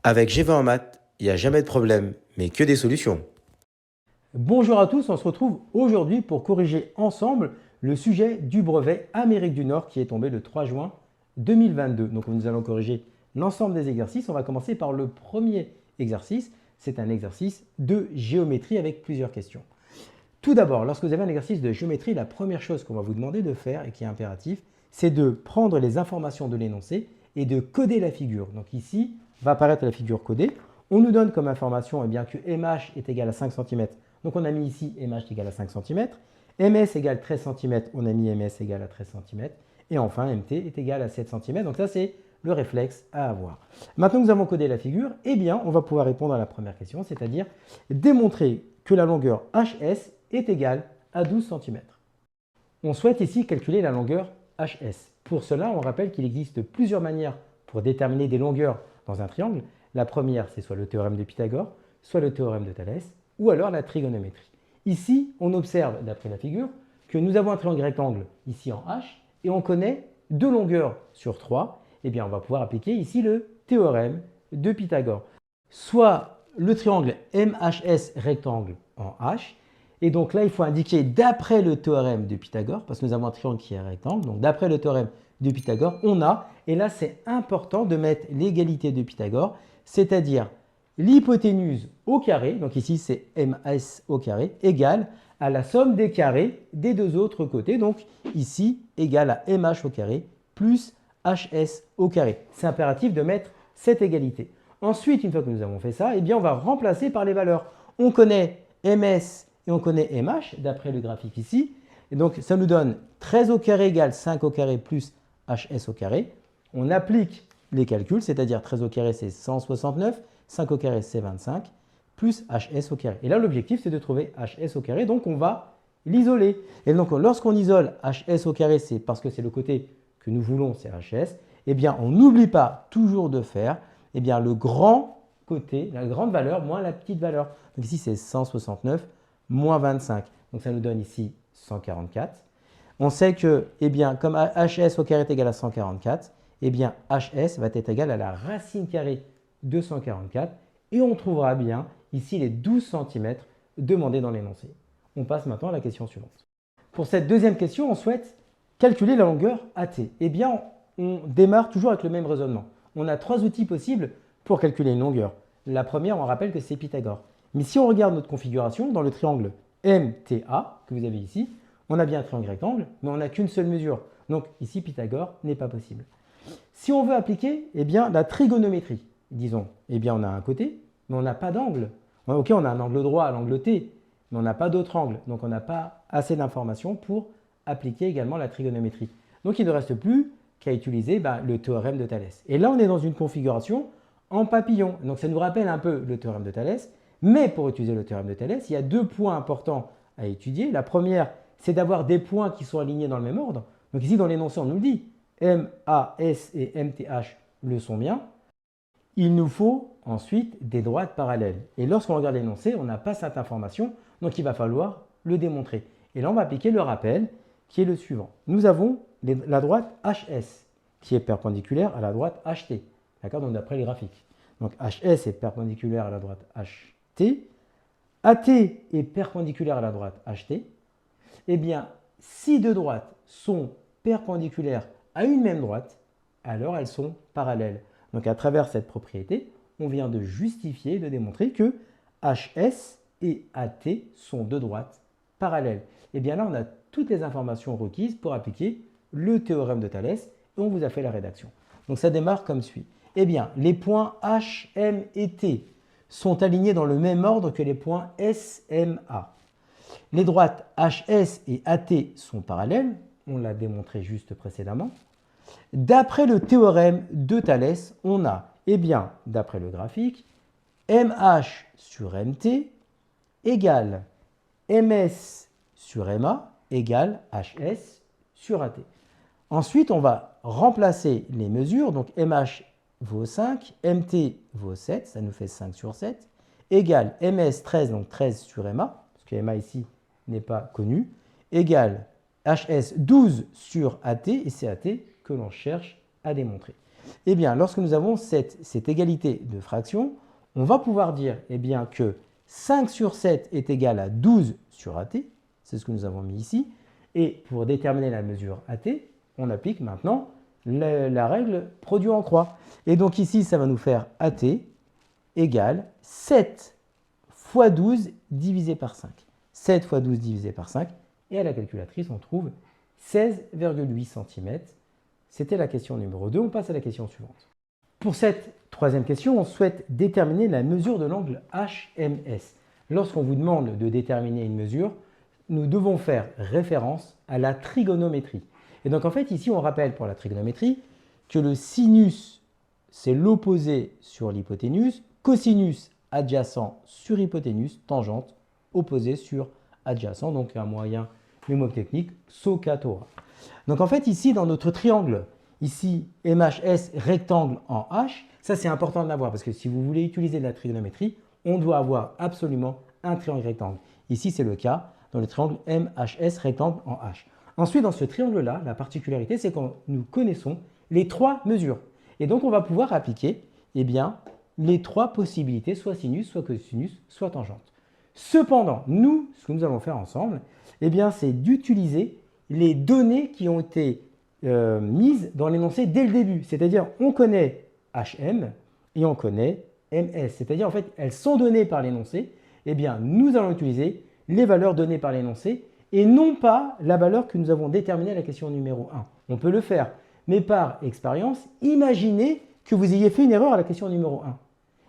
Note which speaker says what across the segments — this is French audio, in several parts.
Speaker 1: Avec G20 en maths, il n'y a jamais de problème, mais que des solutions.
Speaker 2: Bonjour à tous, on se retrouve aujourd'hui pour corriger ensemble le sujet du brevet Amérique du Nord qui est tombé le 3 juin 2022. Donc nous allons corriger l'ensemble des exercices. On va commencer par le premier exercice. C'est un exercice de géométrie avec plusieurs questions. Tout d'abord, lorsque vous avez un exercice de géométrie, la première chose qu'on va vous demander de faire et qui est impératif, c'est de prendre les informations de l'énoncé et de coder la figure. Donc ici, va apparaître la figure codée. On nous donne comme information bien, que MH est égal à 5 cm. Donc on a mis ici MH est égal à 5 cm. MS égale 13 cm, on a mis MS égale à 13 cm. Et enfin, MT est égal à 7 cm. Donc ça, c'est le réflexe à avoir. Maintenant que nous avons codé la figure, on va pouvoir répondre à la première question, c'est-à-dire démontrer que la longueur HS est égale à 12 cm. On souhaite ici calculer la longueur HS. Pour cela, on rappelle qu'il existe plusieurs manières pour déterminer des longueurs dans un triangle. La première, c'est soit le théorème de Pythagore, soit le théorème de Thalès, ou alors la trigonométrie. Ici, on observe, d'après la figure, que nous avons un triangle rectangle ici en H, et on connaît deux longueurs sur 3. Eh bien, on va pouvoir appliquer ici le théorème de Pythagore. Soit le triangle MHS rectangle en H, et donc là, il faut indiquer d'après le théorème de Pythagore, parce que nous avons un triangle qui est rectangle, donc d'après le théorème de Pythagore, on a, et là c'est important de mettre l'égalité de Pythagore, c'est-à-dire l'hypoténuse au carré, donc ici c'est MS au carré, égale à la somme des carrés des deux autres côtés, donc ici égale à MH au carré plus HS au carré. C'est impératif de mettre cette égalité. Ensuite, une fois que nous avons fait ça, on va remplacer par les valeurs. On connaît MS et on connaît MH, d'après le graphique ici. Et donc, ça nous donne 13 au carré égale 5 au carré plus HS au carré. On applique les calculs, c'est-à-dire 13 au carré, c'est 169, 5 au carré, c'est 25, plus HS au carré. Et là, l'objectif, c'est de trouver HS au carré, donc on va l'isoler. Et donc, lorsqu'on isole HS au carré, c'est parce que c'est le côté que nous voulons, c'est HS, on n'oublie pas toujours de faire le grand côté, la grande valeur moins la petite valeur. Donc ici, c'est 169 moins 25. Donc ça nous donne ici 144. On sait que, comme HS au carré est égal à 144, HS va être égal à la racine carrée de 144. Et on trouvera bien ici les 12 cm demandés dans l'énoncé. On passe maintenant à la question suivante. Pour cette deuxième question, on souhaite calculer la longueur AT. On démarre toujours avec le même raisonnement. On a trois outils possibles pour calculer une longueur. La première, on rappelle que c'est Pythagore. Mais si on regarde notre configuration, dans le triangle MTA que vous avez ici, on a bien un triangle rectangle, mais on n'a qu'une seule mesure. Donc ici, Pythagore n'est pas possible. Si on veut appliquer la trigonométrie, disons, on a un côté, mais on n'a pas d'angle. Ok, on a un angle droit, l'angle T, mais on n'a pas d'autre angle. Donc on n'a pas assez d'informations pour appliquer également la trigonométrie. Donc il ne reste plus qu'à utiliser le théorème de Thalès. Et là, on est dans une configuration en papillon. Donc ça nous rappelle un peu le théorème de Thalès. Mais pour utiliser le théorème de Thalès, il y a deux points importants à étudier. La première, c'est d'avoir des points qui sont alignés dans le même ordre. Donc ici, dans l'énoncé, on nous le dit. MAS et MTH le sont bien. Il nous faut ensuite des droites parallèles. Et lorsqu'on regarde l'énoncé, on n'a pas cette information, donc il va falloir le démontrer. Et là, on va appliquer le rappel qui est le suivant. Nous avons la droite HS qui est perpendiculaire à la droite HT. D'accord? Donc d'après le graphique. Donc HS est perpendiculaire à la droite HT. AT est perpendiculaire à la droite HT. Si deux droites sont perpendiculaires à une même droite, alors elles sont parallèles. Donc à travers cette propriété, on vient de justifier, de démontrer que HS et AT sont deux droites parallèles. Là, on a toutes les informations requises pour appliquer le théorème de Thalès et on vous a fait la rédaction. Donc ça démarre comme suit. Les points H, M et T sont alignés dans le même ordre que les points S, M, A. Les droites HS et AT sont parallèles, on l'a démontré juste précédemment. D'après le théorème de Thalès, on a, d'après le graphique, MH sur MT égale MS sur MA égale HS sur AT. Ensuite, on va remplacer les mesures. Donc MH vaut 5, MT vaut 7, ça nous fait 5 sur 7, égale MS 13, donc 13 sur MA, parce que MA ici n'est pas connu, égale HS 12 sur AT, et c'est AT que l'on cherche à démontrer. Eh bien, lorsque nous avons cette égalité de fractions, on va pouvoir dire eh bien, que 5 sur 7 est égal à 12 sur AT. C'est ce que nous avons mis ici. Et pour déterminer la mesure AT, on applique maintenant la règle produit en croix. Et donc ici, ça va nous faire AT égale 7 fois 12 divisé par 5. 7 fois 12 divisé par 5. Et à la calculatrice, on trouve 16,8 cm. C'était la question numéro 2. On passe à la question suivante. Pour cette troisième question, on souhaite déterminer la mesure de l'angle HMS. Lorsqu'on vous demande de déterminer une mesure, nous devons faire référence à la trigonométrie. Et donc en fait, ici, on rappelle pour la trigonométrie que le sinus, c'est l'opposé sur l'hypoténuse, cosinus adjacent sur hypoténuse, tangente opposée sur adjacent, donc un moyen mnémotechnique, SOHCAHTOA. Donc en fait, ici, dans notre triangle, ici, MHS rectangle en H, ça c'est important de l'avoir parce que si vous voulez utiliser de la trigonométrie, on doit avoir absolument un triangle rectangle. Ici, c'est le cas dans le triangle MHS rectangle en H. Ensuite, dans ce triangle-là, la particularité, c'est que nous connaissons les trois mesures. Et donc, on va pouvoir appliquer eh bien, les trois possibilités, soit sinus, soit cosinus, soit tangente. Cependant, nous, ce que nous allons faire ensemble, eh bien, c'est d'utiliser les données qui ont été mises dans l'énoncé dès le début. C'est-à-dire, on connaît HM et on connaît MS. C'est-à-dire, en fait, elles sont données par l'énoncé. Eh bien, nous allons utiliser les valeurs données par l'énoncé et non pas la valeur que nous avons déterminée à la question numéro 1. On peut le faire, mais par expérience, imaginez que vous ayez fait une erreur à la question numéro 1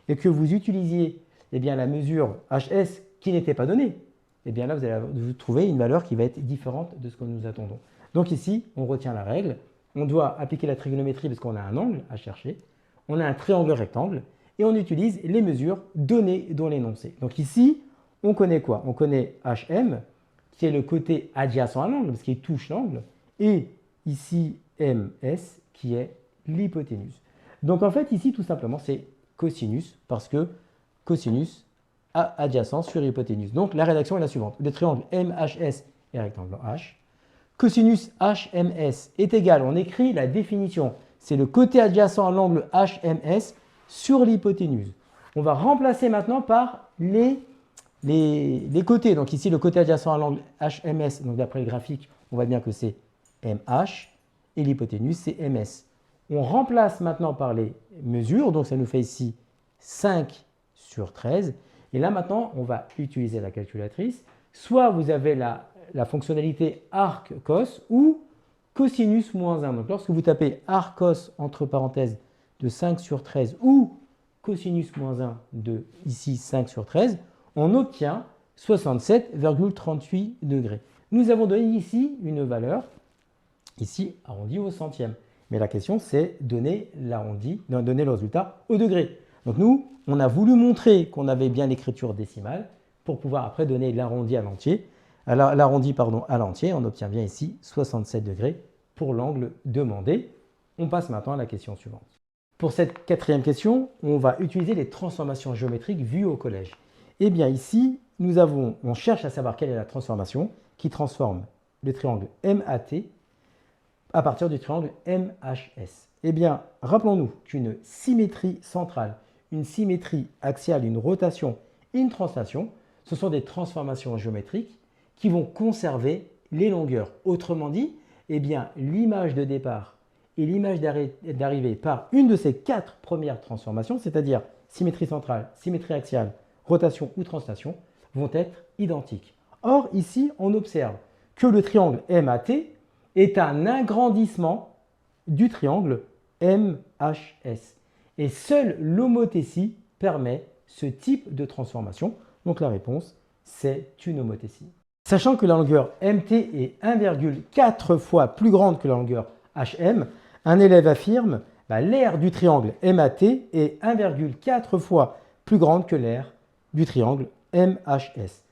Speaker 2: et que vous utilisiez eh bien, la mesure HS qui n'était pas donnée. Eh bien là, vous allez vous trouver une valeur qui va être différente de ce que nous attendons. Donc ici, on retient la règle. On doit appliquer la trigonométrie parce qu'on a un angle à chercher. On a un triangle rectangle et on utilise les mesures données dans l'énoncé. Donc ici, on connaît quoi? On connaît HM, qui est le côté adjacent à l'angle, parce qu'il touche l'angle, et ici MS, qui est l'hypoténuse. Donc en fait, ici, tout simplement, c'est cosinus, parce que cosinus adjacent sur hypoténuse. Donc la rédaction est la suivante. Le triangle MHS est rectangle H. Cosinus HMS est égal, on écrit la définition, c'est le côté adjacent à l'angle HMS sur l'hypoténuse. On va remplacer maintenant par les côtés. Donc ici, le côté adjacent à l'angle HMS, donc d'après le graphique, on voit bien que c'est MH et l'hypoténuse, c'est MS. On remplace maintenant par les mesures, donc ça nous fait ici 5 sur 13. Et là maintenant, on va utiliser la calculatrice. Soit vous avez la fonctionnalité arc-cos ou cosinus moins 1. Donc lorsque vous tapez arc-cos entre parenthèses de 5 sur 13 ou cosinus moins 1 de ici 5 sur 13, on obtient 67,38 degrés. Nous avons donné ici une valeur, ici arrondi au centième. Mais la question, c'est donner le résultat au degré. Donc nous, on a voulu montrer qu'on avait bien l'écriture décimale pour pouvoir après donner l'arrondi à l'entier. L'arrondi à l'entier, on obtient bien ici 67 degrés pour l'angle demandé. On passe maintenant à la question suivante. Pour cette quatrième question, on va utiliser les transformations géométriques vues au collège. Eh bien ici, on cherche à savoir quelle est la transformation qui transforme le triangle MAT à partir du triangle MHS. Eh bien, rappelons-nous qu'une symétrie centrale, une symétrie axiale, une rotation et une translation, ce sont des transformations géométriques qui vont conserver les longueurs. Autrement dit, eh bien, l'image de départ et l'image d'arrivée par une de ces 4 premières transformations, c'est-à-dire symétrie centrale, symétrie axiale, rotation ou translation, vont être identiques. Or, ici, on observe que le triangle MAT est un agrandissement du triangle MHS. Et seule l'homothétie permet ce type de transformation. Donc la réponse, c'est une homothétie. Sachant que la longueur MT est 1,4 fois plus grande que la longueur HM, un élève affirme l'aire du triangle MAT est 1,4 fois plus grande que l'aire du triangle MHS.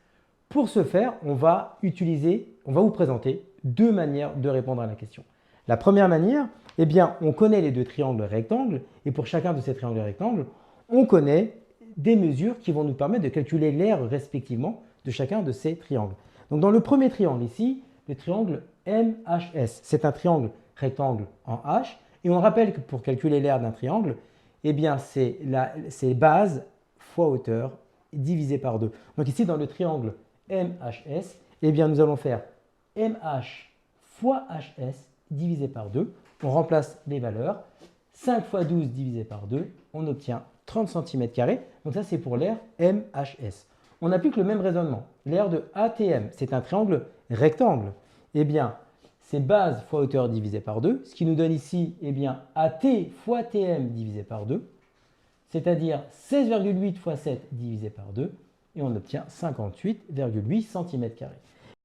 Speaker 2: Pour ce faire, on va vous présenter 2 manières de répondre à la question. La première manière, eh bien, on connaît les 2 triangles rectangles et pour chacun de ces triangles rectangles, on connaît des mesures qui vont nous permettre de calculer l'aire respectivement de chacun de ces triangles. Donc dans le premier triangle ici, le triangle MHS, c'est un triangle rectangle en H Et on rappelle que pour calculer l'aire d'un triangle, eh bien c'est base fois hauteur divisé par 2. Donc ici, dans le triangle MHS, eh bien nous allons faire MH fois HS divisé par 2. On remplace les valeurs. 5 fois 12 divisé par 2, on obtient 30 cm². Donc ça, c'est pour l'aire MHS. On applique le même raisonnement. L'aire de ATM, c'est un triangle rectangle. Eh bien, c'est base fois hauteur divisé par 2, ce qui nous donne ici eh bien, AT fois TM divisé par 2, c'est-à-dire 16,8 fois 7 divisé par 2, et on obtient 58,8 cm². Nous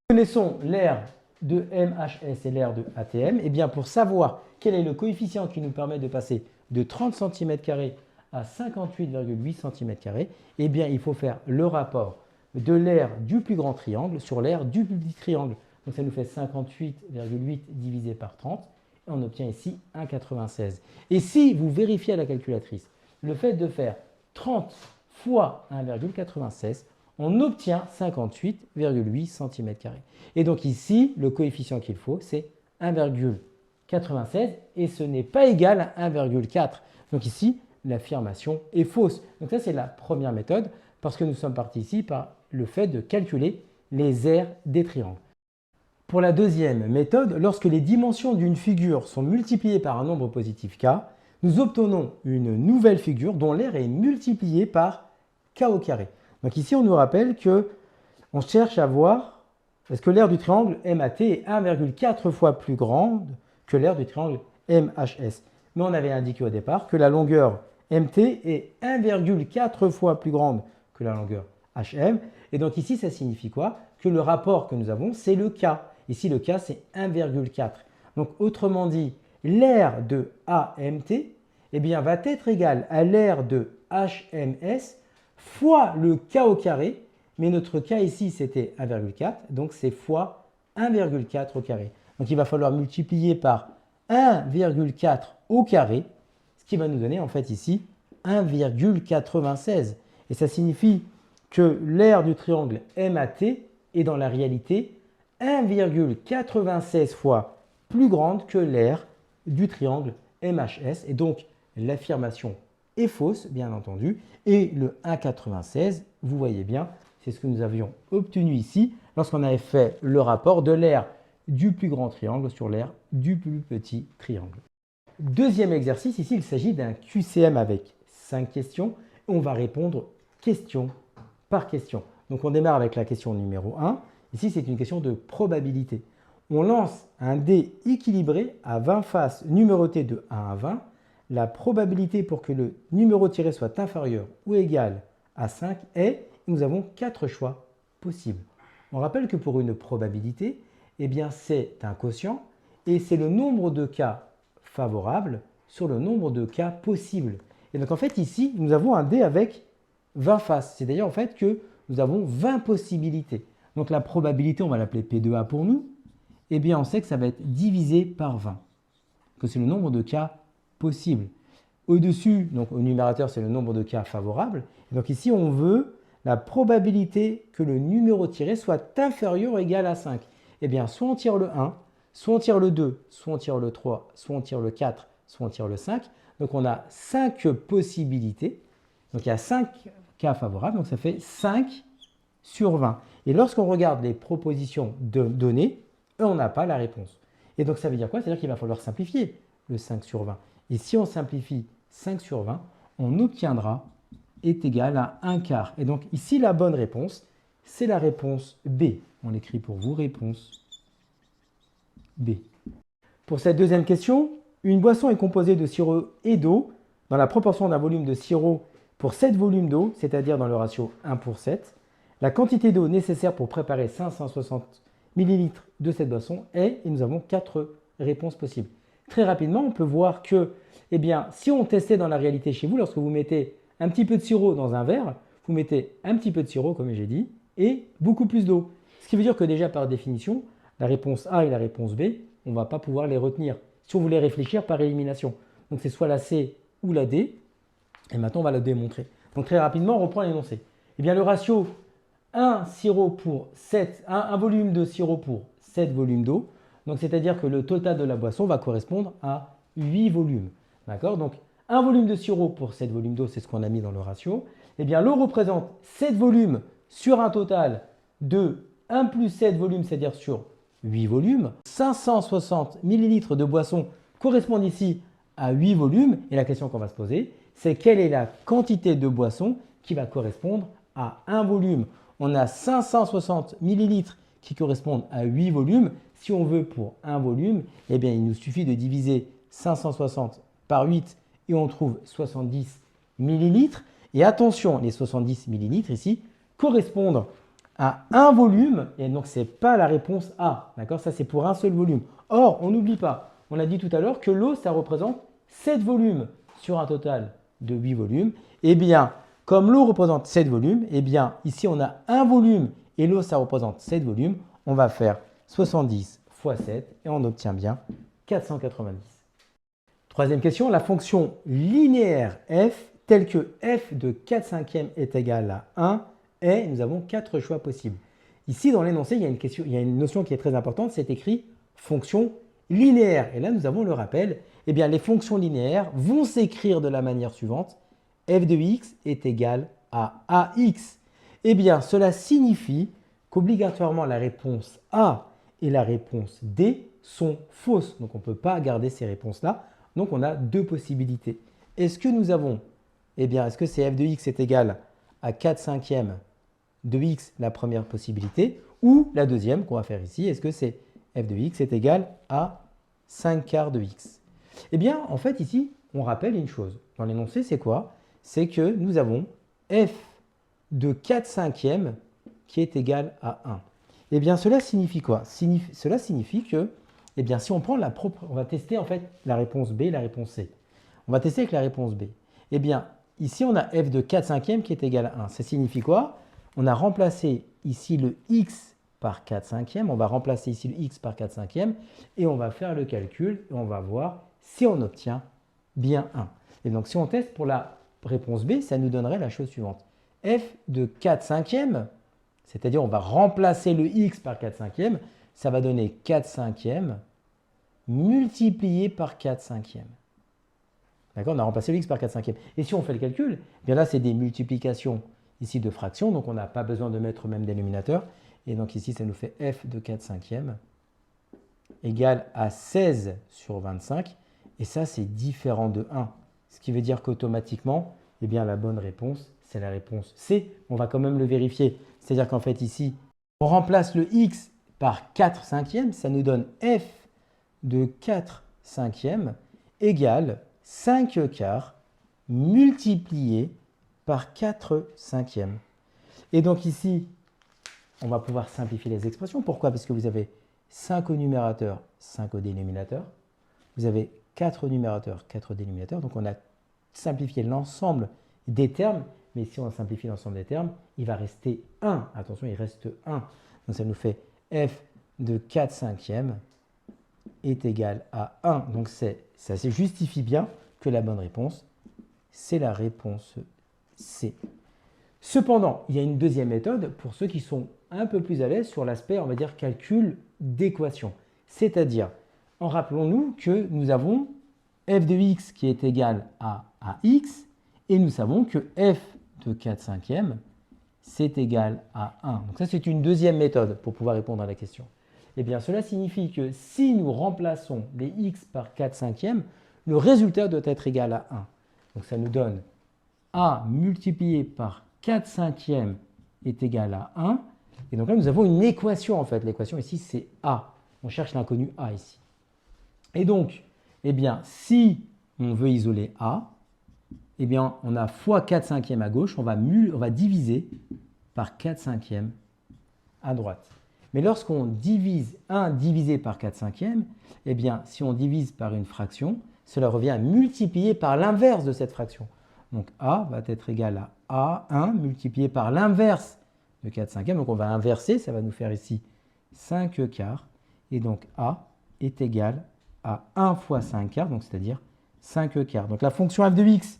Speaker 2: connaissons l'aire de MHS et l'aire de ATM. Eh bien, pour savoir quel est le coefficient qui nous permet de passer de 30 cm² à 58,8 cm², eh bien, il faut faire le rapport de l'aire du plus grand triangle sur l'aire du plus petit triangle. Donc, ça nous fait 58,8 divisé par 30. Et on obtient ici 1,96. Et si vous vérifiez à la calculatrice le fait de faire 30 fois 1,96, on obtient 58,8 cm². Et donc ici, le coefficient qu'il faut, c'est 1,96 et ce n'est pas égal à 1,4. Donc ici, l'affirmation est fausse. Donc ça, c'est la première méthode parce que nous sommes partis ici par le fait de calculer les aires des triangles. Pour la deuxième méthode, lorsque les dimensions d'une figure sont multipliées par un nombre positif k, nous obtenons une nouvelle figure dont l'aire est multipliée par k au carré. Donc ici, on nous rappelle qu'on cherche à voir est-ce que l'aire du triangle MAT est 1,4 fois plus grande que l'aire du triangle MHS. Mais on avait indiqué au départ que la longueur MT est 1,4 fois plus grande que la longueur HM. Et donc ici, ça signifie quoi? Que le rapport que nous avons, c'est le K. Ici, le K, c'est 1,4. Donc autrement dit, l'aire de AMT eh bien, va être égale à l'aire de HMS fois le K au carré, mais notre K ici c'était 1,4, donc c'est fois 1,4 au carré. Donc il va falloir multiplier par 1,4 au carré, ce qui va nous donner en fait ici 1,96. Et ça signifie que l'aire du triangle MAT est dans la réalité 1,96 fois plus grande que l'aire du triangle MHS. Et donc l'affirmation est fausse, bien entendu. Et le 1,96, vous voyez bien, c'est ce que nous avions obtenu ici lorsqu'on avait fait le rapport de l'aire du plus grand triangle sur l'aire du plus petit triangle. Deuxième exercice, ici, il s'agit d'un QCM avec 5 questions. On va répondre question par question. Donc, on démarre avec la question numéro 1. Ici, c'est une question de probabilité. On lance un dé équilibré à 20 faces numérotées de 1 à 20. La probabilité pour que le numéro tiré soit inférieur ou égal à 5 est, nous avons 4 choix possibles. On rappelle que pour une probabilité, eh bien c'est un quotient et c'est le nombre de cas favorables sur le nombre de cas possibles. Et donc en fait ici, nous avons un dé avec 20 faces. C'est d'ailleurs en fait que nous avons 20 possibilités. Donc la probabilité, on va l'appeler P2A pour nous, eh bien on sait que ça va être divisé par 20, que c'est le nombre de cas possibles. Au-dessus, donc au numérateur, c'est le nombre de cas favorables. Et donc ici, on veut la probabilité que le numéro tiré soit inférieur ou égal à 5. Eh bien, soit on tire le 1, soit on tire le 2, soit on tire le 3, soit on tire le 4, soit on tire le 5. Donc on a 5 possibilités. Donc il y a 5 cas favorables, donc ça fait 5 sur 20. Et lorsqu'on regarde les propositions de données, on n'a pas la réponse. Et donc ça veut dire quoi? C'est-à-dire qu'il va falloir simplifier le 5 sur 20. Et si on simplifie 5 sur 20, on obtiendra est égal à 1 quart. Et donc ici, la bonne réponse, c'est la réponse B. On l'écrit pour vous, réponse B. Pour cette deuxième question, une boisson est composée de sirop et d'eau dans la proportion d'un volume de sirop pour 7 volumes d'eau, c'est-à-dire dans le ratio 1 pour 7. La quantité d'eau nécessaire pour préparer 560 ml de cette boisson est, et nous avons 4 réponses possibles. Très rapidement, on peut voir que, eh bien, si on testait dans la réalité chez vous, lorsque vous mettez un petit peu de sirop dans un verre, vous mettez un petit peu de sirop, comme j'ai dit, et beaucoup plus d'eau. Ce qui veut dire que déjà, par définition, la réponse A et la réponse B, on ne va pas pouvoir les retenir. Si on voulait réfléchir par élimination. Donc, c'est soit la C ou la D. Et maintenant, on va la démontrer. Donc, très rapidement, on reprend l'énoncé. Eh bien, le ratio 1 volume de sirop pour 7 volumes d'eau. Donc, c'est-à-dire que le total de la boisson va correspondre à 8 volumes. D'accord? Donc, un volume de sirop pour 7 volumes d'eau, c'est ce qu'on a mis dans le ratio. Eh bien, l'eau représente 7 volumes sur un total de 1 plus 7 volumes, c'est-à-dire sur 8 volumes. 560 millilitres de boisson correspondent ici à 8 volumes. Et la question qu'on va se poser, c'est quelle est la quantité de boisson qui va correspondre à un volume. On a 560 millilitres qui correspondent à 8 volumes. Si on veut pour un volume, eh bien, il nous suffit de diviser 560 par 8 et on trouve 70 millilitres. Et attention, les 70 millilitres ici correspondent à un volume. Et donc, ce n'est pas la réponse A. D'accord? Ça, c'est pour un seul volume. Or, on n'oublie pas, on a dit tout à l'heure que l'eau, ça représente 7 volumes sur un total de 8 volumes. Eh bien, comme l'eau représente 7 volumes, eh bien, ici, on a un volume et l'eau, ça représente 7 volumes. On va faire 70 fois 7 et on obtient bien 490. Troisième question, la fonction linéaire f telle que f de 4/5 est égal à 1 et nous avons 4 choix possibles. Ici, dans l'énoncé, il y a une notion qui est très importante, c'est écrit fonction linéaire. Et là, nous avons le rappel, eh bien, les fonctions linéaires vont s'écrire de la manière suivante. F de x est égal à ax. Eh bien, cela signifie qu'obligatoirement la réponse A et la réponse D sont fausses. Donc, on ne peut pas garder ces réponses-là. Donc, on a deux possibilités. Est-ce que nous avons, eh bien, est-ce que c'est f de x est égal à 4/5 de x, la première possibilité, ou la deuxième qu'on va faire ici, est-ce que c'est f de x est égal à 5/4 de x? Eh bien, en fait, ici, on rappelle une chose. Dans l'énoncé, c'est quoi? C'est que nous avons f de 4/5 qui est égal à 1. Eh bien, cela signifie quoi? Cela signifie que, eh bien, si on prend on va tester en fait la réponse B et la réponse C. On va tester avec la réponse B. Eh bien, ici, on a f de 4/5 qui est égal à 1. Ça signifie quoi? On a remplacé ici le x par 4/5. On va remplacer ici le x par 4/5 et on va faire le calcul et on va voir si on obtient bien 1. Et donc, si on teste pour la réponse B, ça nous donnerait la chose suivante. f de 4/5, c'est-à-dire on va remplacer le x par 4/5, ça va donner 4/5 multiplié par 4/5. D'accord? On a remplacé le x par 4/5. Et si on fait le calcul, eh bien là, c'est des multiplications ici de fractions, donc on n'a pas besoin de mettre le même dénominateur. Et donc ici, ça nous fait f de 4/5 égale à 16 sur 25. Et ça, c'est différent de 1. Ce qui veut dire qu'automatiquement, eh bien, la bonne réponse, c'est la réponse C. On va quand même le vérifier. C'est-à-dire qu'en fait, ici, on remplace le x par 4/5, ça nous donne f de 4/5 égale 5/4 multiplié par 4/5. Et donc ici, on va pouvoir simplifier les expressions. Pourquoi? Parce que vous avez 5 au numérateur, 5 au dénominateur. Vous avez 4 au numérateur, 4 au dénominateur. Donc on a simplifié l'ensemble des termes. Mais si on simplifie l'ensemble des termes, il va rester 1. Attention, il reste 1. Donc ça nous fait f de 4/5 est égal à 1. Donc ça se justifie bien que la bonne réponse, c'est la réponse C. Cependant, il y a une deuxième méthode pour ceux qui sont un peu plus à l'aise sur l'aspect, on va dire, calcul d'équation. C'est-à-dire, en rappelons-nous que nous avons f de x qui est égal à ax et nous savons que f de 4/5 c'est égal à 1. Donc ça, c'est une deuxième méthode pour pouvoir répondre à la question. Eh bien, cela signifie que si nous remplaçons les x par 4/5, le résultat doit être égal à 1. Donc ça nous donne a multiplié par 4/5 est égal à 1. Et donc là, nous avons une équation en fait. L'équation ici, c'est a. On cherche l'inconnu a ici. Et donc, eh bien, si on veut isoler a, eh bien, on a fois 4/5 à gauche, on va diviser par 4/5 à droite. Mais lorsqu'on divise 1 divisé par 4/5, eh bien, si on divise par une fraction, cela revient à multiplier par l'inverse de cette fraction. Donc a va être égal à a1 multiplié par l'inverse de 4/5. Donc on va inverser, ça va nous faire ici 5/4. Et donc a est égal à 1 fois 5/4, donc c'est-à-dire 5/4. Donc la fonction f de x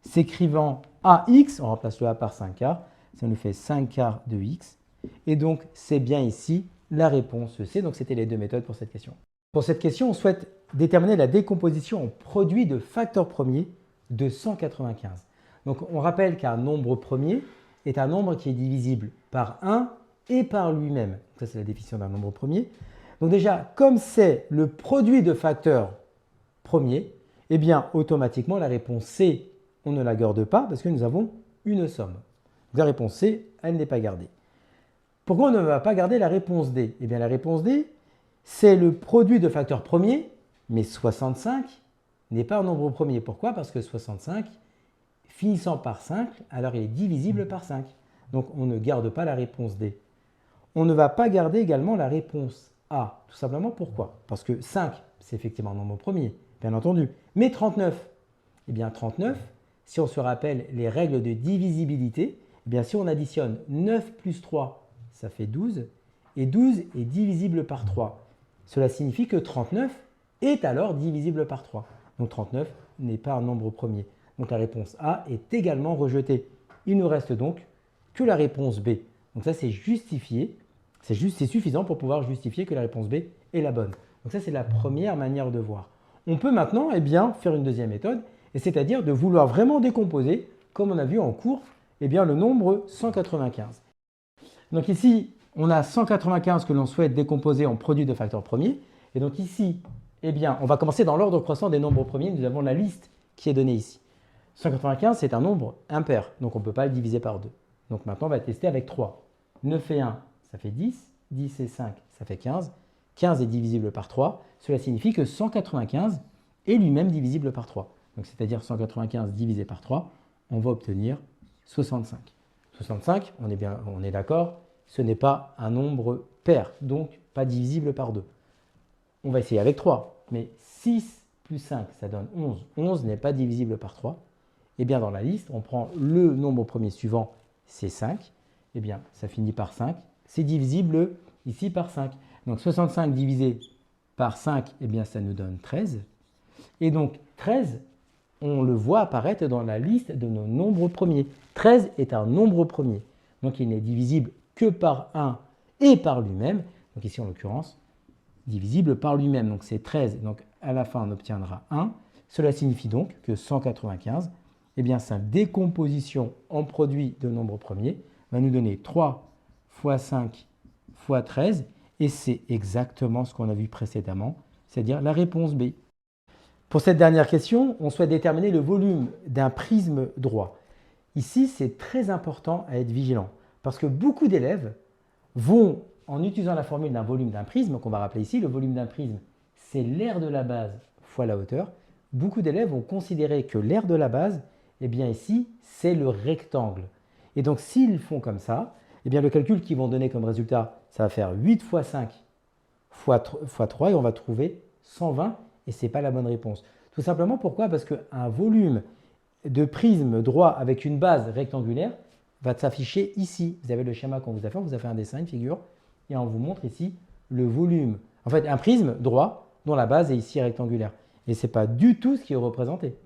Speaker 2: s'écrivant ax, on remplace le a par 5/4, ça nous fait 5/4 de x. Et donc c'est bien ici la réponse C. Donc c'était les deux méthodes pour cette question. Pour cette question, on souhaite déterminer la décomposition en produit de facteurs premiers de 195. Donc on rappelle qu'un nombre premier est un nombre qui est divisible par 1 et par lui-même. Ça, c'est la définition d'un nombre premier. Donc déjà, comme c'est le produit de facteurs premiers, eh bien automatiquement la réponse C, on ne la garde pas parce que nous avons une somme. Donc, la réponse C, elle n'est pas gardée. Pourquoi on ne va pas garder la réponse D? Eh bien la réponse D, c'est le produit de facteurs premiers, mais 65 n'est pas un nombre premier. Pourquoi? Parce que 65, finissant par 5, alors il est divisible par 5. Donc on ne garde pas la réponse D. On ne va pas garder également la réponse A. Tout simplement pourquoi? Parce que 5, c'est effectivement un nombre premier, bien entendu. Mais 39, eh bien 39, si on se rappelle les règles de divisibilité, eh bien si on additionne 9 plus 3, ça fait 12, et 12 est divisible par 3. Cela signifie que 39 est alors divisible par 3. Donc 39 n'est pas un nombre premier. Donc la réponse A est également rejetée. Il ne nous reste donc que la réponse B. Donc ça, c'est justifié. C'est suffisant pour pouvoir justifier que la réponse B est la bonne. Donc ça, c'est la première manière de voir. On peut maintenant faire une deuxième méthode, et c'est-à-dire de vouloir vraiment décomposer, comme on a vu en cours, le nombre 195. Donc ici, on a 195 que l'on souhaite décomposer en produit de facteurs premiers. Et donc ici, on va commencer dans l'ordre croissant des nombres premiers. Nous avons la liste qui est donnée ici. 195, c'est un nombre impair, donc on ne peut pas le diviser par 2. Donc maintenant, on va tester avec 3. 9 et 1, ça fait 10. 10 et 5, ça fait 15. 15 est divisible par 3. Cela signifie que 195 est lui-même divisible par 3. Donc c'est-à-dire 195 divisé par 3, on va obtenir 65. 65, on est d'accord, ce n'est pas un nombre pair, donc pas divisible par 2. On va essayer avec 3, mais 6 plus 5, ça donne 11. 11 n'est pas divisible par 3. Eh bien, dans la liste, on prend le nombre premier suivant, c'est 5. Eh bien, ça finit par 5. C'est divisible ici par 5. Donc, 65 divisé par 5, eh bien, ça nous donne 13. Et donc, 13, on le voit apparaître dans la liste de nos nombres premiers. 13 est un nombre premier. Donc, il n'est divisible que par 1 et par lui-même. Donc, ici, en l'occurrence, divisible par lui-même. Donc, c'est 13. Donc, à la fin, on obtiendra 1. Cela signifie donc que 195, sa décomposition en produit de nombres premiers va nous donner 3 fois 5 fois 13. Et c'est exactement ce qu'on a vu précédemment, c'est-à-dire la réponse B. Pour cette dernière question, on souhaite déterminer le volume d'un prisme droit. Ici, c'est très important à être vigilant parce que beaucoup d'élèves vont, en utilisant la formule d'un volume d'un prisme, qu'on va rappeler ici, le volume d'un prisme, c'est l'aire de la base fois la hauteur. Beaucoup d'élèves vont considérer que l'aire de la base, ici, c'est le rectangle. Et donc, s'ils font comme ça, le calcul qu'ils vont donner comme résultat, ça va faire 8 fois 5 fois 3 et on va trouver 120 et ce n'est pas la bonne réponse. Tout simplement pourquoi? Parce qu'un volume de prisme droit avec une base rectangulaire va s'afficher ici. Vous avez le schéma qu'on vous a fait, on vous a fait un dessin, une figure, et on vous montre ici le volume. En fait, un prisme droit dont la base est ici rectangulaire. Et ce n'est pas du tout ce qui est représenté.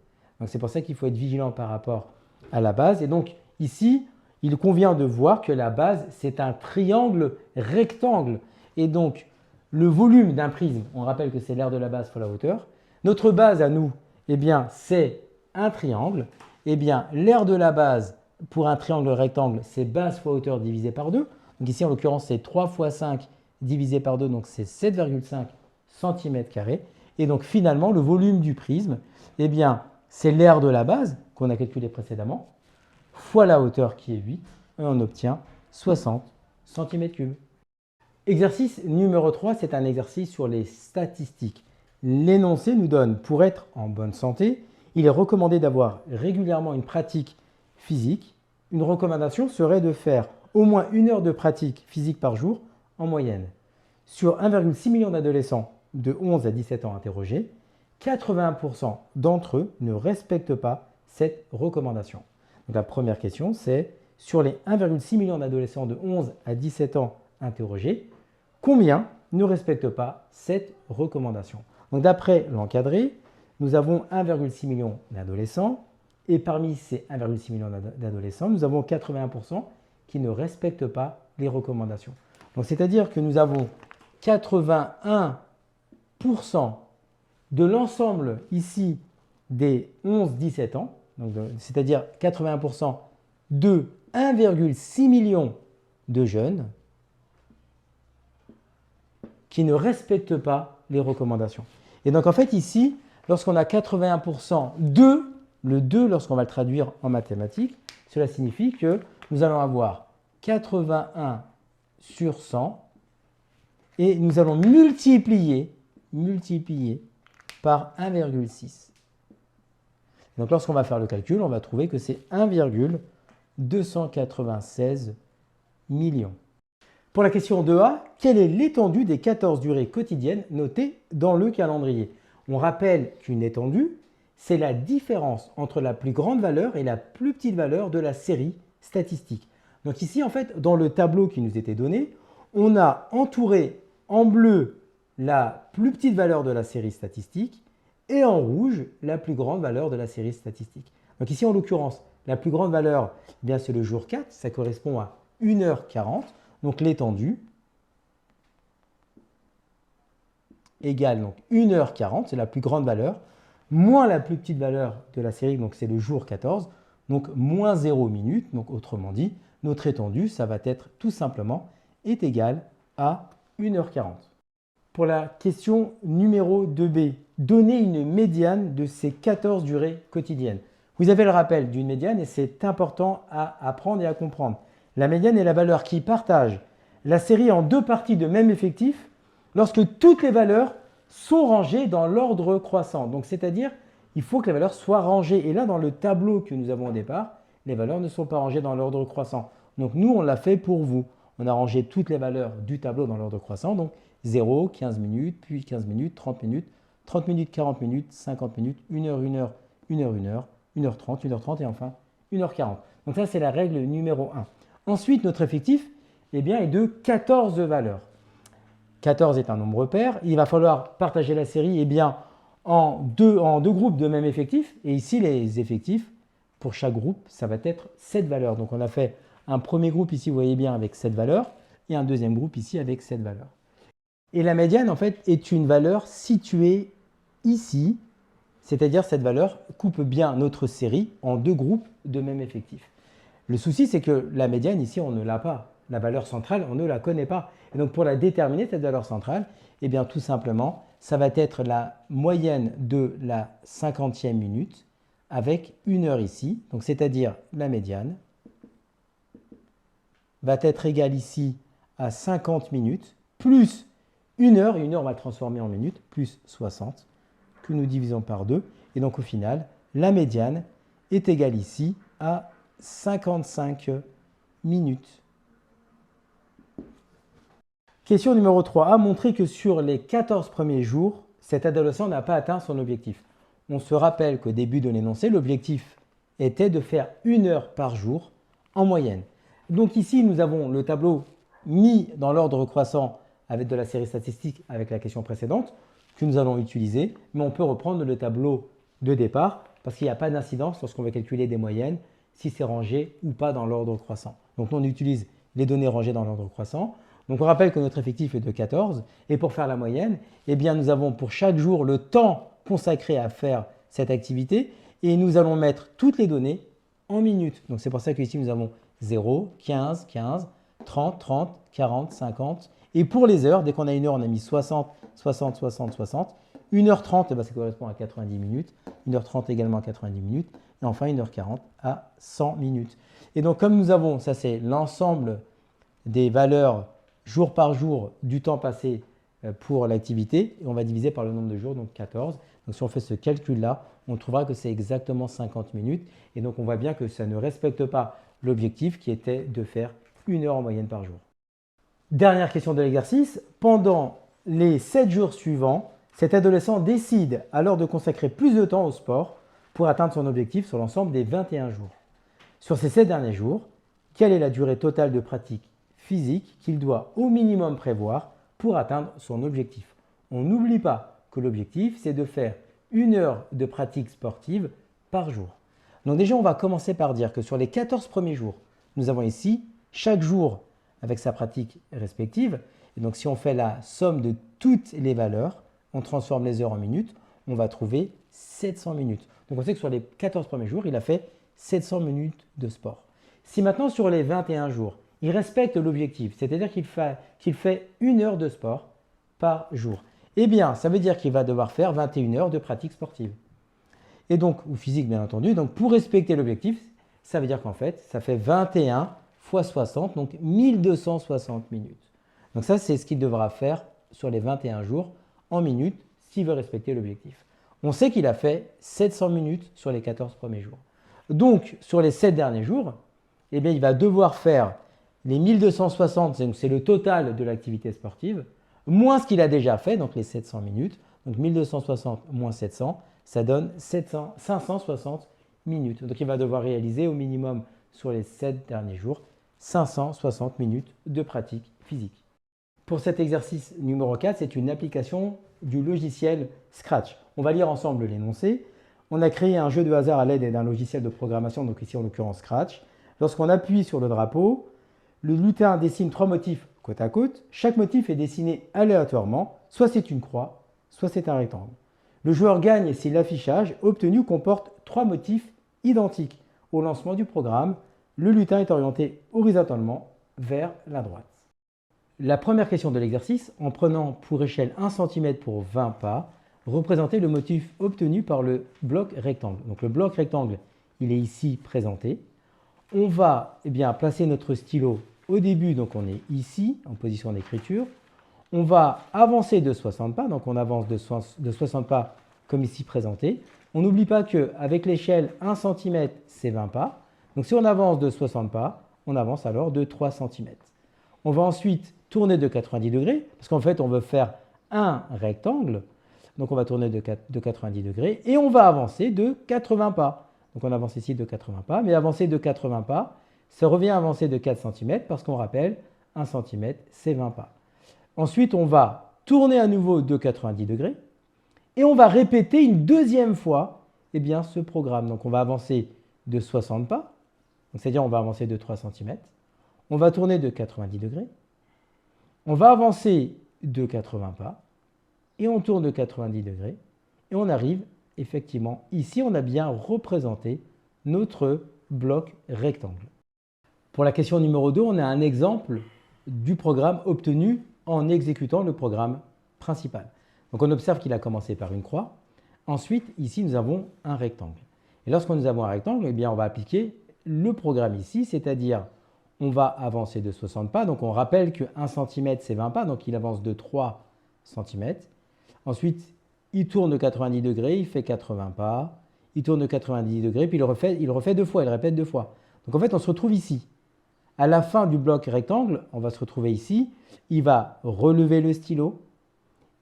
Speaker 2: Donc c'est pour ça qu'il faut être vigilant par rapport à la base. Et donc ici, il convient de voir que la base, c'est un triangle rectangle. Et donc, le volume d'un prisme, on rappelle que c'est l'aire de la base fois la hauteur. Notre base à nous, c'est un triangle. L'aire de la base pour un triangle rectangle, c'est base fois hauteur divisé par 2. Donc ici, en l'occurrence, c'est 3 fois 5 divisé par 2, donc c'est 7,5 cm². Et donc finalement, le volume du prisme, c'est l'aire de la base qu'on a calculé précédemment, fois la hauteur qui est 8, et on obtient 60 cm3. Exercice numéro 3, c'est un exercice sur les statistiques. L'énoncé nous donne, pour être en bonne santé, il est recommandé d'avoir régulièrement une pratique physique. Une recommandation serait de faire au moins 1 heure de pratique physique par jour en moyenne. Sur 1,6 million d'adolescents de 11 à 17 ans interrogés, 81% d'entre eux ne respectent pas cette recommandation. Donc la première question, c'est sur les 1,6 million d'adolescents de 11 à 17 ans interrogés, combien ne respectent pas cette recommandation? Donc d'après l'encadré, nous avons 1,6 million d'adolescents et parmi ces 1,6 million d'adolescents, nous avons 81% qui ne respectent pas les recommandations. Donc c'est-à-dire que nous avons 81% de l'ensemble ici des 11-17 ans, c'est-à-dire 81% de 1,6 million de jeunes qui ne respectent pas les recommandations. Et donc en fait ici, lorsqu'on a 81% de, le 2 lorsqu'on va le traduire en mathématiques, cela signifie que nous allons avoir 81 sur 100 et nous allons multiplier par 1,6. Donc lorsqu'on va faire le calcul, on va trouver que c'est 1,296 millions. Pour la question 2A, quelle est l'étendue des 14 durées quotidiennes notées dans le calendrier? On rappelle qu'une étendue, c'est la différence entre la plus grande valeur et la plus petite valeur de la série statistique. Donc ici, en fait, dans le tableau qui nous était donné, on a entouré en bleu la plus petite valeur de la série statistique et en rouge la plus grande valeur de la série statistique. Donc ici, en l'occurrence, la plus grande valeur, eh bien, c'est le jour 4, ça correspond à 1h40. Donc l'étendue égale donc 1h40, c'est la plus grande valeur, moins la plus petite valeur de la série, donc c'est le jour 14, donc moins 0 minutes. Donc autrement dit, notre étendue, ça va être tout simplement est égal à 1h40. Pour la question numéro 2B, donnez une médiane de ces 14 durées quotidiennes. Vous avez le rappel d'une médiane et c'est important à apprendre et à comprendre. La médiane est la valeur qui partage la série en deux parties de même effectif lorsque toutes les valeurs sont rangées dans l'ordre croissant. Donc, c'est-à-dire, il faut que les valeurs soient rangées. Et là, dans le tableau que nous avons au départ, les valeurs ne sont pas rangées dans l'ordre croissant. Donc, nous, on l'a fait pour vous. On a rangé toutes les valeurs du tableau dans l'ordre croissant. Donc, 0, 15 minutes, puis 15 minutes, 30 minutes, 30 minutes, 40 minutes, 50 minutes, 1 heure, 1 heure, 1 heure, 1 heure, 1h30, 1h30 et enfin 1h40. Donc, ça, c'est la règle numéro 1. Ensuite, notre effectif eh bien, est de 14 valeurs. 14 est un nombre pair. Il va falloir partager la série eh bien, en deux groupes de même effectif. Et ici, les effectifs, pour chaque groupe, ça va être 7 valeurs. Donc, on a fait un premier groupe ici, vous voyez bien, avec 7 valeurs, et un deuxième groupe ici avec 7 valeurs. Et la médiane, en fait, est une valeur située ici, c'est-à-dire cette valeur coupe bien notre série en deux groupes de même effectif. Le souci, c'est que la médiane, ici, on ne l'a pas. La valeur centrale, on ne la connaît pas. Et donc, pour la déterminer, cette valeur centrale, eh bien, tout simplement, ça va être la moyenne de la 50e minute avec 1 heure ici. Donc, c'est-à-dire la médiane va être égale ici à 50 minutes plus 1 heure. Et 1 heure, on va le transformer en minutes, plus 60, que nous divisons par 2. Et donc, au final, la médiane est égale ici à 55 minutes. Question numéro 3a. Montrer que sur les 14 premiers jours, cet adolescent n'a pas atteint son objectif. On se rappelle qu'au début de l'énoncé, l'objectif était de faire 1 heure par jour en moyenne. Donc ici, nous avons le tableau mis dans l'ordre croissant avec de la série statistique avec la question précédente que nous allons utiliser, mais on peut reprendre le tableau de départ parce qu'il n'y a pas d'incidence lorsqu'on va calculer des moyennes si c'est rangé ou pas dans l'ordre croissant. Donc, on utilise les données rangées dans l'ordre croissant. Donc, on rappelle que notre effectif est de 14. Et pour faire la moyenne, eh bien, nous avons pour chaque jour le temps consacré à faire cette activité. Et nous allons mettre toutes les données en minutes. Donc, c'est pour ça qu'ici, nous avons 0, 15, 15, 30, 30, 40, 50. Et pour les heures, dès qu'on a 1 heure, on a mis 60, 60, 60, 60. 1h30, eh bien, ça correspond à 90 minutes. 1h30 également à 90 minutes. Et enfin 1h40 à 100 minutes. Et donc, comme nous avons, ça c'est l'ensemble des valeurs jour par jour du temps passé pour l'activité, et on va diviser par le nombre de jours, donc 14. Donc, si on fait ce calcul-là, on trouvera que c'est exactement 50 minutes. Et donc, on voit bien que ça ne respecte pas l'objectif qui était de faire 1 heure en moyenne par jour. Dernière question de l'exercice. Pendant les 7 jours suivants, cet adolescent décide alors de consacrer plus de temps au sport pour atteindre son objectif sur l'ensemble des 21 jours. Sur ces 7 derniers jours, quelle est la durée totale de pratique physique qu'il doit au minimum prévoir pour atteindre son objectif? On n'oublie pas que l'objectif, c'est de faire 1 heure de pratique sportive par jour. Donc déjà, on va commencer par dire que sur les 14 premiers jours, nous avons ici chaque jour avec sa pratique respective. Et donc, si on fait la somme de toutes les valeurs, on transforme les heures en minutes, on va trouver 700 minutes. Donc on sait que sur les 14 premiers jours, il a fait 700 minutes de sport. Si maintenant sur les 21 jours, il respecte l'objectif, c'est-à-dire qu'il fait 1 heure de sport par jour, eh bien ça veut dire qu'il va devoir faire 21 heures de pratique sportive. Et donc, ou physique bien entendu, donc pour respecter l'objectif, ça veut dire qu'en fait, ça fait 21 fois 60, donc 1260 minutes. Donc ça, c'est ce qu'il devra faire sur les 21 jours en minutes s'il veut respecter l'objectif. On sait qu'il a fait 700 minutes sur les 14 premiers jours. Donc, sur les 7 derniers jours, eh bien, il va devoir faire les 1260, c'est le total de l'activité sportive, moins ce qu'il a déjà fait, donc les 700 minutes. Donc 1260 moins 700, ça donne 560 minutes. Donc il va devoir réaliser au minimum sur les 7 derniers jours 560 minutes de pratique physique. Pour cet exercice numéro 4, c'est une application du logiciel Scratch. On va lire ensemble l'énoncé. On a créé un jeu de hasard à l'aide d'un logiciel de programmation, donc ici en l'occurrence Scratch. Lorsqu'on appuie sur le drapeau, le lutin dessine 3 motifs côte à côte. Chaque motif est dessiné aléatoirement, soit c'est une croix, soit c'est un rectangle. Le joueur gagne si l'affichage obtenu comporte 3 motifs identiques. Au lancement du programme, le lutin est orienté horizontalement vers la droite. La première question de l'exercice, en prenant pour échelle 1 cm pour 20 pas, représentez le motif obtenu par le bloc rectangle. Donc le bloc rectangle, il est ici présenté. On va placer notre stylo au début, donc on est ici en position d'écriture. On va avancer de 60 pas, donc on avance de 60 pas comme ici présenté. On n'oublie pas qu'avec l'échelle 1 cm, c'est 20 pas. Donc si on avance de 60 pas, on avance alors de 3 cm. On va ensuite tourner de 90 degrés, parce qu'en fait, on veut faire un rectangle. Donc on va tourner de 90 degrés et on va avancer de 80 pas. Donc on avance ici de 80 pas, mais avancer de 80 pas, ça revient à avancer de 4 cm, parce qu'on rappelle, 1 cm, c'est 20 pas. Ensuite, on va tourner à nouveau de 90 degrés et on va répéter une deuxième fois ce programme. Donc on va avancer de 60 pas, c'est-à-dire on va avancer de 3 cm. On va tourner de 90 degrés. On va avancer de 80 pas et on tourne de 90 degrés et on arrive effectivement ici, on a bien représenté notre bloc rectangle. Pour la question numéro 2, on a un exemple du programme obtenu en exécutant le programme principal. Donc on observe qu'il a commencé par une croix. Ensuite, ici, nous avons un rectangle. Et lorsque nous avons un rectangle, on va appliquer le programme ici, c'est-à-dire on va avancer de 60 pas. Donc on rappelle que 1 cm, c'est 20 pas, donc il avance de 3 cm. Ensuite, il tourne de 90 degrés, il fait 80 pas. Il tourne de 90 degrés, puis il refait 2 fois, il répète 2 fois. Donc en fait, on se retrouve ici. À la fin du bloc rectangle, on va se retrouver ici. Il va relever le stylo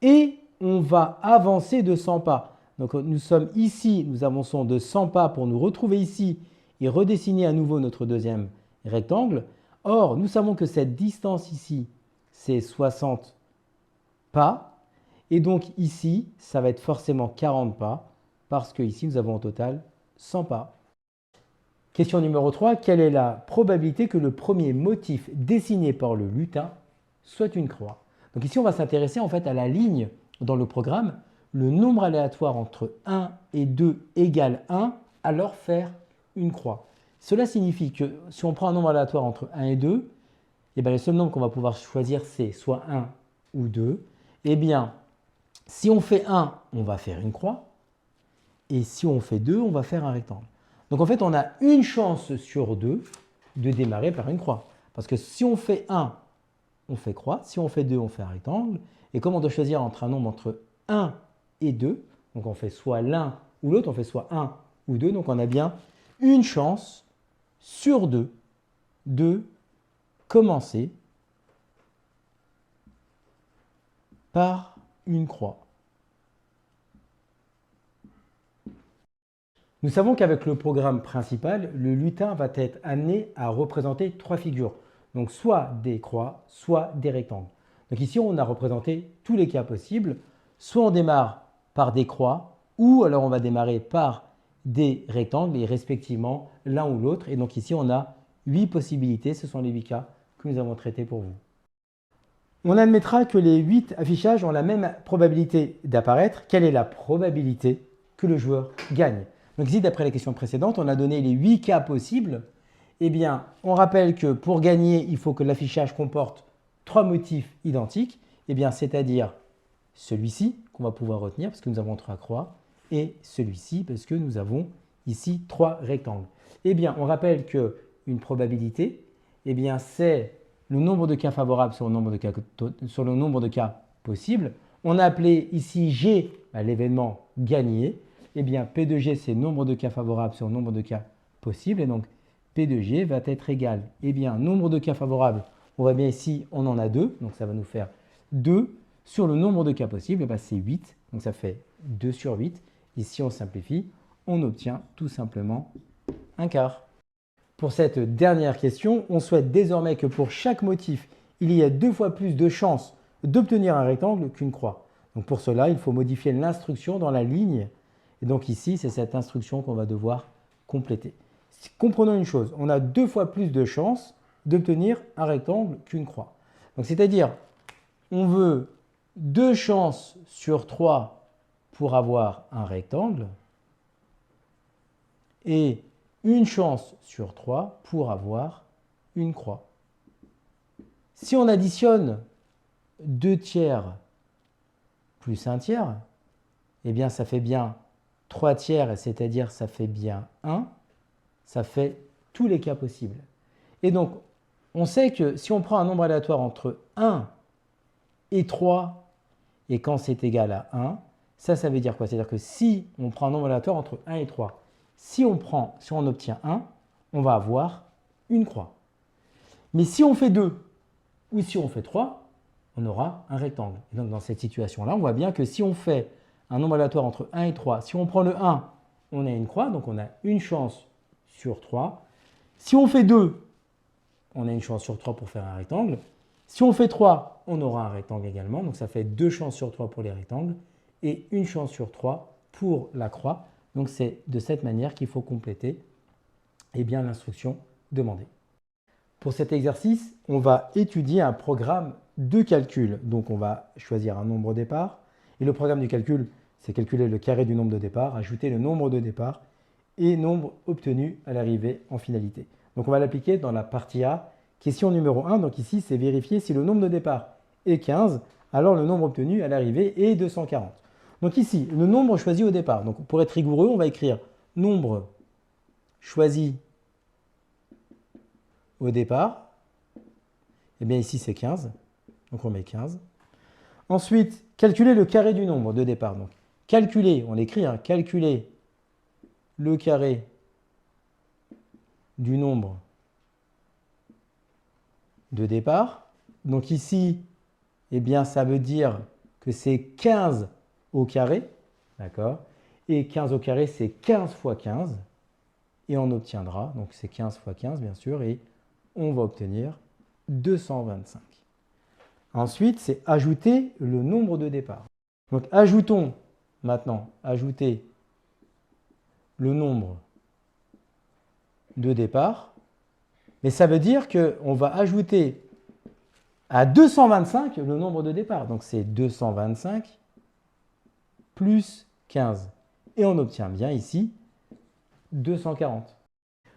Speaker 2: et on va avancer de 100 pas. Donc nous sommes ici, nous avançons de 100 pas pour nous retrouver ici et redessiner à nouveau notre deuxième rectangle. Or, nous savons que cette distance ici, c'est 60 pas. Et donc ici, ça va être forcément 40 pas parce qu'ici, nous avons au total 100 pas. Question numéro 3. Quelle est la probabilité que le premier motif dessiné par le lutin soit une croix? Donc ici, on va s'intéresser en fait à la ligne dans le programme. Le nombre aléatoire entre 1 et 2 égale 1, alors faire une croix. Cela signifie que si on prend un nombre aléatoire entre 1 et 2, le seul nombre qu'on va pouvoir choisir, c'est soit 1 ou 2. Si on fait 1, on va faire une croix. Et si on fait 2, on va faire un rectangle. Donc en fait, on a une chance sur 2 de démarrer par une croix. Parce que si on fait 1, on fait croix. Si on fait 2, on fait un rectangle. Et comme on doit choisir entre un nombre entre 1 et 2, donc on fait soit l'un ou l'autre, on fait soit 1 ou 2. Donc on a bien une chance sur 2 de commencer par une croix. Nous savons qu'avec le programme principal, le lutin va être amené à représenter 3 figures. Donc soit des croix, soit des rectangles. Donc ici, on a représenté tous les cas possibles. Soit on démarre par des croix, ou alors on va démarrer par des rectangles, et respectivement l'un ou l'autre. Et donc ici, on a 8 possibilités. Ce sont les 8 cas que nous avons traités pour vous. On admettra que les 8 affichages ont la même probabilité d'apparaître. Quelle est la probabilité que le joueur gagne? Donc ici, d'après la question précédente, on a donné les 8 cas possibles. Eh bien, on rappelle que pour gagner, il faut que l'affichage comporte 3 motifs identiques. Eh bien, c'est-à-dire celui-ci, qu'on va pouvoir retenir parce que nous avons 3 croix, et celui-ci parce que nous avons ici 3 rectangles. Eh bien, on rappelle qu'une probabilité, eh bien, c'est le nombre de cas favorables sur le nombre de cas possibles. On a appelé ici G l'événement gagné. Eh bien, P de G, c'est le nombre de cas favorables sur le nombre de cas possibles. Et donc, P de G va être égal, eh bien, nombre de cas favorables, on voit bien ici, on en a 2. Donc, ça va nous faire 2 sur le nombre de cas possibles. Eh bien, c'est 8. Donc, ça fait 2 sur 8. Et si on simplifie, on obtient tout simplement un quart. Pour cette dernière question, on souhaite désormais que pour chaque motif, il y ait 2 fois plus de chances d'obtenir un rectangle qu'une croix. Donc pour cela, il faut modifier l'instruction dans la ligne. Et donc ici, c'est cette instruction qu'on va devoir compléter. Comprenons une chose, on a 2 fois plus de chances d'obtenir un rectangle qu'une croix. Donc c'est-à-dire, on veut 2 chances sur 3 pour avoir un rectangle et une chance sur 3 pour avoir une croix. Si on additionne 2 tiers plus 1 tiers, eh bien ça fait bien 3 tiers, c'est-à-dire ça fait bien 1, ça fait tous les cas possibles. Et donc, on sait que si on prend un nombre aléatoire entre 1 et 3, et quand c'est égal à 1, ça veut dire quoi? C'est-à-dire que si on prend un nombre aléatoire entre 1 et 3, si on obtient 1, on va avoir une croix. Mais si on fait 2 ou si on fait 3, on aura un rectangle. Et donc dans cette situation-là, on voit bien que si on fait un nombre aléatoire entre 1 et 3, si on prend le 1, on a une croix, donc on a une chance sur 3. Si on fait 2, on a une chance sur 3 pour faire un rectangle. Si on fait 3, on aura un rectangle également, donc ça fait 2 chances sur 3 pour les rectangles et une chance sur 3 pour la croix. Donc c'est de cette manière qu'il faut compléter l'instruction demandée. Pour cet exercice, on va étudier un programme de calcul. Donc on va choisir un nombre au départ. Et le programme du calcul, c'est calculer le carré du nombre de départ, ajouter le nombre de départ et nombre obtenu à l'arrivée en finalité. Donc on va l'appliquer dans la partie A. Question numéro 1, donc ici c'est vérifier si le nombre de départ est 15, alors le nombre obtenu à l'arrivée est 240. Donc ici, le nombre choisi au départ. Donc pour être rigoureux, on va écrire nombre choisi au départ. Et bien ici, c'est 15. Donc on met 15. Ensuite, calculer le carré du nombre de départ. Donc calculer, on l'écrit, calculer le carré du nombre de départ. Donc ici, eh bien, ça veut dire que c'est 15 au carré, d'accord? Et 15 au carré, c'est 15 fois 15. Et on obtiendra, donc c'est 15 fois 15, bien sûr, et on va obtenir 225. Ensuite, c'est ajouter le nombre de départ. Donc, ajoutons maintenant, ajouter le nombre de départ. Mais ça veut dire qu'on va ajouter à 225 le nombre de départ. Donc, c'est 225 plus 15. Et on obtient bien ici 240.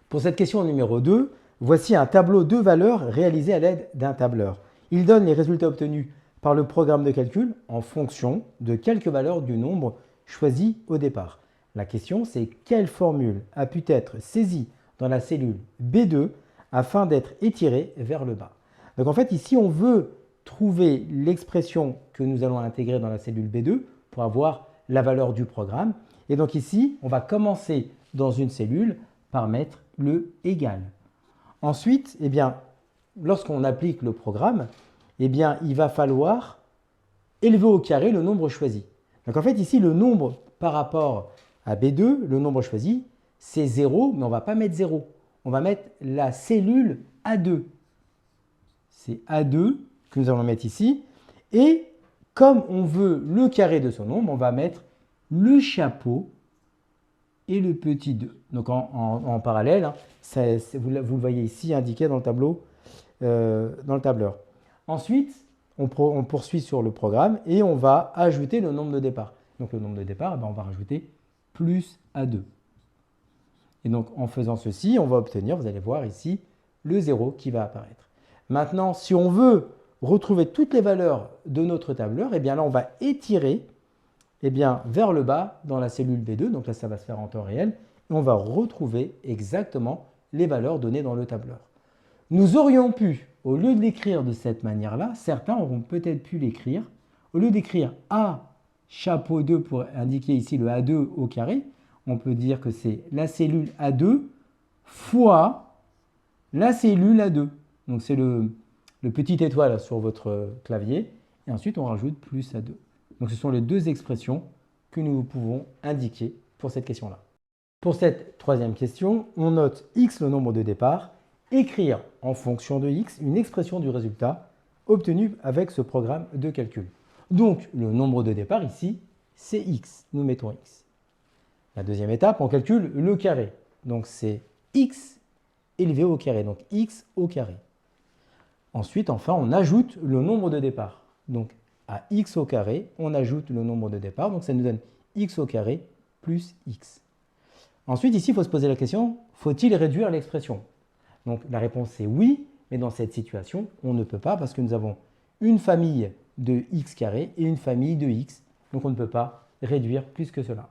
Speaker 2: Pour cette question numéro 2, voici un tableau de valeurs réalisé à l'aide d'un tableur. Il donne les résultats obtenus par le programme de calcul en fonction de quelques valeurs du nombre choisi au départ. La question, c'est quelle formule a pu être saisie dans la cellule B2 afin d'être étirée vers le bas. Donc en fait, ici, on veut trouver l'expression que nous allons intégrer dans la cellule B2 pour avoir la valeur du programme. Et donc ici, on va commencer dans une cellule par mettre le égal. Ensuite, lorsqu'on applique le programme, il va falloir élever au carré le nombre choisi. Donc en fait, ici, le nombre par rapport à B2, le nombre choisi, c'est 0, mais on ne va pas mettre 0. On va mettre la cellule A2. C'est A2 que nous allons mettre ici. Et comme on veut le carré de son nombre, on va mettre le chapeau et le petit 2. Donc en parallèle, vous le voyez ici indiqué dans le tableau, dans le tableur. Ensuite, on poursuit sur le programme et on va ajouter le nombre de départ. Donc le nombre de départ, on va rajouter plus A2. Et donc en faisant ceci, on va obtenir, vous allez voir ici, le 0 qui va apparaître. Maintenant, si on veut retrouver toutes les valeurs de notre tableur, et bien là on va étirer vers le bas dans la cellule B2, donc là ça va se faire en temps réel, et on va retrouver exactement les valeurs données dans le tableur. Nous aurions pu, au lieu de l'écrire de cette manière-là, certains auront peut-être pu l'écrire, au lieu d'écrire A chapeau 2 pour indiquer ici le A2 au carré, on peut dire que c'est la cellule A2 fois la cellule A2. Donc c'est le petit étoile sur votre clavier, et ensuite on rajoute plus A2. Donc ce sont les deux expressions que nous pouvons indiquer pour cette question-là. Pour cette troisième question, on note x le nombre de départ, écrire en fonction de x une expression du résultat obtenu avec ce programme de calcul. Donc le nombre de départ ici, c'est x. Nous mettons x. La deuxième étape, on calcule le carré. Donc c'est x élevé au carré, donc x au carré. Ensuite, enfin, on ajoute le nombre de départ. Donc à x au carré, on ajoute le nombre de départ. Donc ça nous donne x au carré plus x. Ensuite, ici, il faut se poser la question, faut-il réduire l'expression? Donc la réponse est oui, mais dans cette situation, on ne peut pas parce que nous avons une famille de x carré et une famille de x. Donc on ne peut pas réduire plus que cela.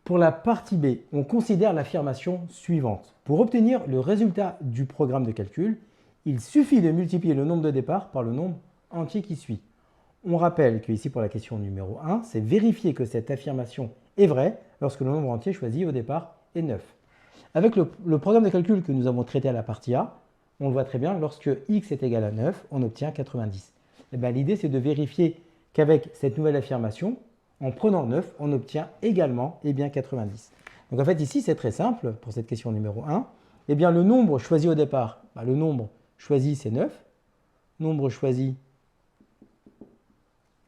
Speaker 2: Pour la partie B, on considère l'affirmation suivante. Pour obtenir le résultat du programme de calcul, il suffit de multiplier le nombre de départ par le nombre entier qui suit. On rappelle que ici, pour la question numéro 1, c'est vérifier que cette affirmation est vraie lorsque le nombre entier choisi au départ est 9. Avec le programme de calcul que nous avons traité à la partie A, on le voit très bien, lorsque x est égal à 9, on obtient 90. L'idée, c'est de vérifier qu'avec cette nouvelle affirmation, en prenant 9, on obtient également 90. Donc en fait, ici, c'est très simple pour cette question numéro 1. Le nombre choisi au départ, le nombre choisi, c'est 9. Nombre choisi,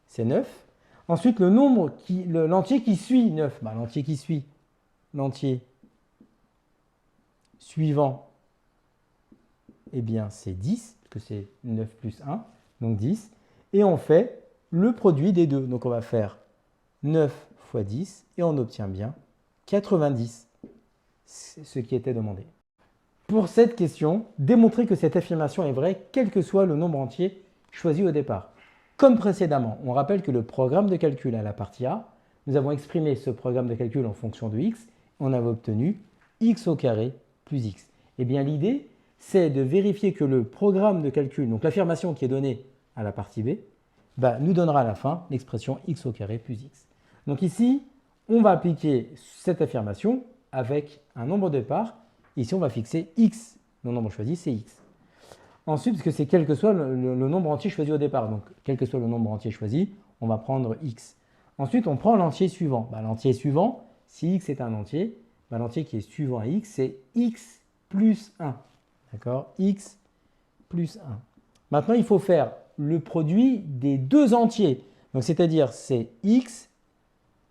Speaker 2: c'est 9. Ensuite, l'entier qui suit 9, l'entier suivant, c'est 10, parce que c'est 9 plus 1, donc 10. Et on fait le produit des deux. Donc on va faire 9 fois 10 et on obtient bien 90, ce qui était demandé. Pour cette question, démontrer que cette affirmation est vraie, quel que soit le nombre entier choisi au départ. Comme précédemment, on rappelle que le programme de calcul à la partie A, nous avons exprimé ce programme de calcul en fonction de x, on avait obtenu x au carré plus x. L'idée, c'est de vérifier que le programme de calcul, donc l'affirmation qui est donnée à la partie B, nous donnera à la fin l'expression x au carré plus x. Donc ici, on va appliquer cette affirmation avec un nombre de départ. Ici, on va fixer x. Le nombre choisi, c'est x. Ensuite, parce que c'est quel que soit le nombre entier choisi au départ, donc quel que soit le nombre entier choisi, on va prendre x. Ensuite, on prend l'entier suivant. L'entier suivant, si x est un entier, l'entier qui est suivant à x, c'est x plus 1. D'accord? X plus 1. Maintenant, il faut faire le produit des deux entiers. Donc, c'est-à-dire, c'est x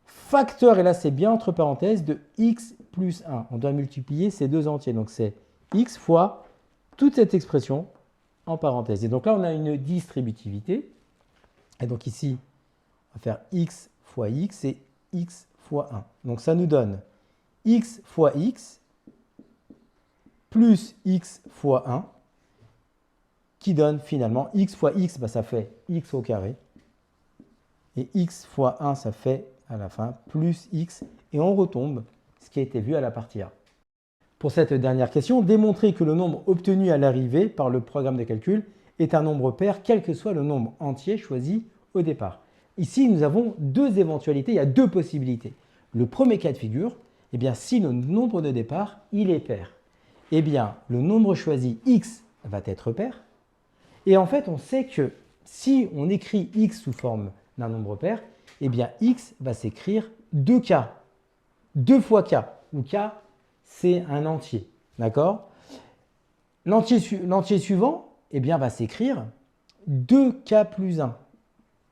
Speaker 2: facteur, et là, c'est bien entre parenthèses, de x plus 1. On doit multiplier ces deux entiers. Donc, c'est x fois toute cette expression en parenthèse. Et donc là, on a une distributivité. Et donc ici, on va faire x fois x et x fois 1. Donc ça nous donne x fois x plus x fois 1 qui donne finalement x fois x, ça fait x au carré. Et x fois 1, ça fait à la fin plus x. Et on retombe ce qui a été vu à la partie A. Pour cette dernière question, démontrer que le nombre obtenu à l'arrivée par le programme de calcul est un nombre pair, quel que soit le nombre entier choisi au départ. Ici, nous avons deux éventualités, il y a deux possibilités. Le premier cas de figure, si le nombre de départ, il est pair, le nombre choisi x va être pair. Et en fait, on sait que si on écrit x sous forme d'un nombre pair, x va s'écrire 2k, 2 fois k, où k, c'est un entier. D'accord? L'entier suivant va s'écrire 2k plus 1,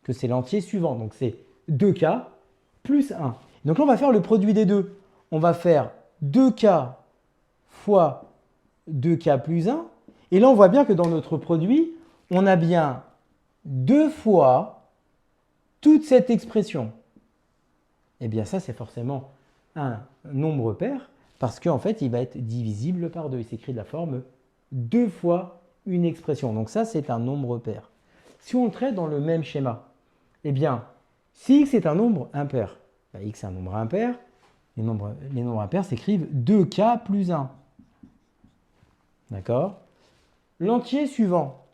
Speaker 2: que c'est l'entier suivant. Donc, c'est 2k plus 1. Donc là, on va faire le produit des deux. On va faire 2k fois 2k plus 1. Et là, on voit bien que dans notre produit, on a bien 2 fois toute cette expression. Eh bien ça, c'est forcément un nombre pair parce qu'en fait, il va être divisible par 2. Il s'écrit de la forme 2 fois une expression. Donc ça, c'est un nombre pair. Si on le traite dans le même schéma, eh bien, si x est un nombre impair, x est un nombre impair, les nombres impairs s'écrivent 2k plus 1. D'accord? L'entier suivant,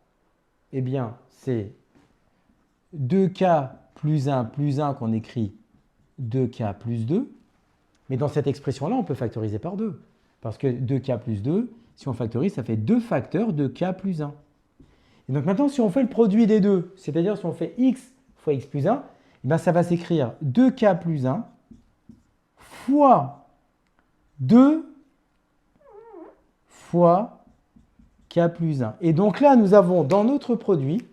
Speaker 2: eh bien, c'est 2k plus 1 qu'on écrit 2k plus 2. Mais dans cette expression-là, on peut factoriser par 2. Parce que 2k plus 2, si on factorise, ça fait 2 facteurs de k plus 1. Et donc maintenant, si on fait le produit des deux, c'est-à-dire si on fait x fois x plus 1, eh bien ça va s'écrire 2k plus 1 fois 2 fois k plus 1. Et donc là, nous avons dans notre produit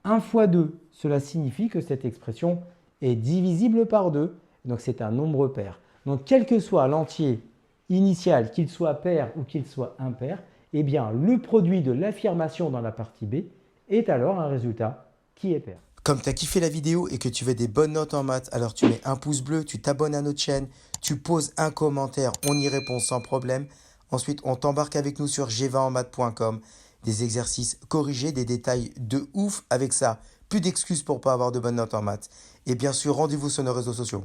Speaker 2: 1 fois 2. Cela signifie que cette expression est divisible par 2. Donc c'est un nombre pair. Donc quel que soit l'entier initial, qu'il soit pair ou qu'il soit impair, eh bien le produit de l'affirmation dans la partie B est alors un résultat qui est pair.
Speaker 1: Comme tu as kiffé la vidéo et que tu veux des bonnes notes en maths, alors tu mets un pouce bleu, tu t'abonnes à notre chaîne, tu poses un commentaire, on y répond sans problème. Ensuite, on t'embarque avec nous sur g20enmaths.com. Des exercices corrigés, des détails de ouf avec ça. Plus d'excuses pour pas avoir de bonnes notes en maths. Et bien sûr, rendez-vous sur nos réseaux sociaux.